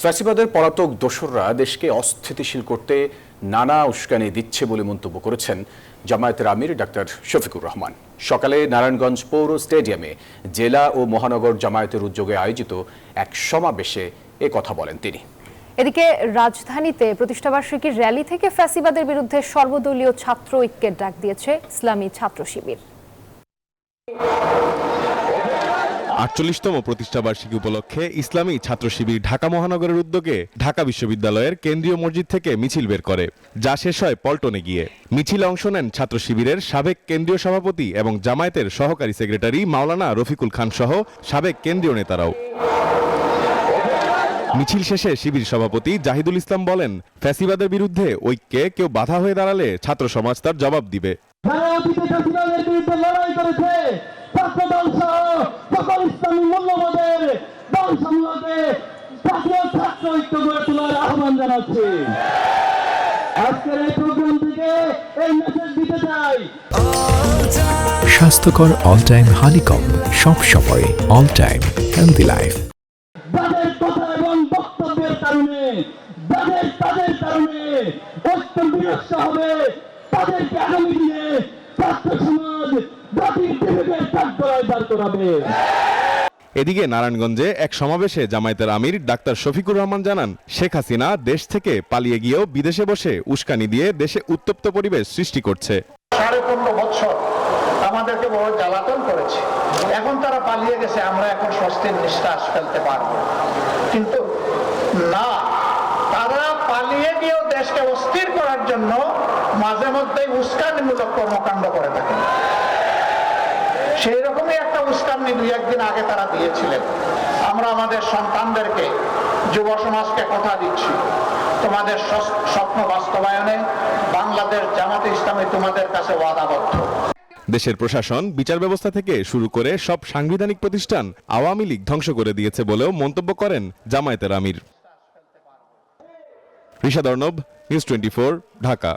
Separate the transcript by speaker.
Speaker 1: ফ্যাসিবাদের পলাতক দোসররা দেশকে অস্থিতিশীল করতে নানা উস্কানি দিচ্ছে বলে মন্তব্য করেছেন জামায়াতের আমির ডাক্তার শফিকুর রহমান। সকালে নারায়ণগঞ্জ পৌর স্টেডিয়ামে জেলা ও মহানগর জামায়াতের উদ্যোগে আয়োজিত এক সমাবেশে এ কথা বলেন তিনি।
Speaker 2: এদিকে রাজধানীতে প্রতিষ্ঠাবার্ষিকীর র্যালি থেকে ফ্যাসিবাদের বিরুদ্ধে সর্বদলীয় ছাত্র ঐক্যের ডাক দিয়েছে ইসলামী ছাত্র শিবির।
Speaker 3: ৪৮তম প্রতিষ্ঠাবার্ষিকী উপলক্ষে ইসলামী ছাত্র শিবির ঢাকা মহানগরের উদ্যোগে ঢাকা বিশ্ববিদ্যালয়ের কেন্দ্রীয় মসজিদ থেকে মিছিল বের করে, যা শেষ হয় পল্টনে গিয়ে। মিছিলে অংশ নেন ছাত্র শিবিরের সাবেক কেন্দ্রীয় সভাপতি এবং জামায়াতের সহকারী সেক্রেটারি মাওলানা রফিকুল খান সহ সাবেক কেন্দ্রীয় নেতারাও। মিছিল শেষে শিবির সভাপতি জাহিদুল ইসলাম বলেন, ফ্যাসিবাদের বিরুদ্ধে ঐক্যে কেউ বাধা হয়ে দাঁড়ালে ছাত্র সমাজ তার জবাব দিবে।
Speaker 4: স্বাস্থ্যকর অল টাইম হানিকম, সব সময় অল টাইম হেলদি লাইফ।
Speaker 3: এদিকে নারায়ণগঞ্জে এক সমাবেশে জামায়াতের আমির ডাক্তার শফিকুর রহমান জানান, শেখ হাসিনা দেশ থেকে পালিয়ে গিয়েও বিদেশে বসে উস্কানি দিয়ে দেশে উত্তপ্ত পরিবেশ সৃষ্টি করছে।
Speaker 5: 15.5 বছর আমাদেরকে বড় জ্বালাতন করেছে, এখন তারা পালিয়ে গেছে, আমরা এখন স্বস্তির নিঃশ্বাস ফেলতে পারবো। কিন্তু না, তারা পালিয়ে গিয়েও দেশকে অস্থির করার জন্য মাঝে মধ্যেই উস্কানিমূলক কর্মকাণ্ড করে থাকে। সেই রকমই একটা উস্কানি 2-1 দিন আগে তারা দিয়েছিলেন। আমরা আমাদের সন্তানদেরকে, যুব সমাজকে কথা দিচ্ছি, তোমাদের স্বপ্ন বাস্তবায়নে বাংলাদেশ জামাতে ইসলামী তোমাদের কাছে ওয়াদাবদ্ধ।
Speaker 3: দেশের প্রশাসন, বিচার ব্যবস্থা থেকে শুরু করে সব সাংবিধানিক প্রতিষ্ঠান আওয়ামী লীগ ধ্বংস করে দিয়েছে বলেও মন্তব্য করেন জামায়াতের আমির। ঋষাদ অর্ণব, নিউজ 24, ঢাকা।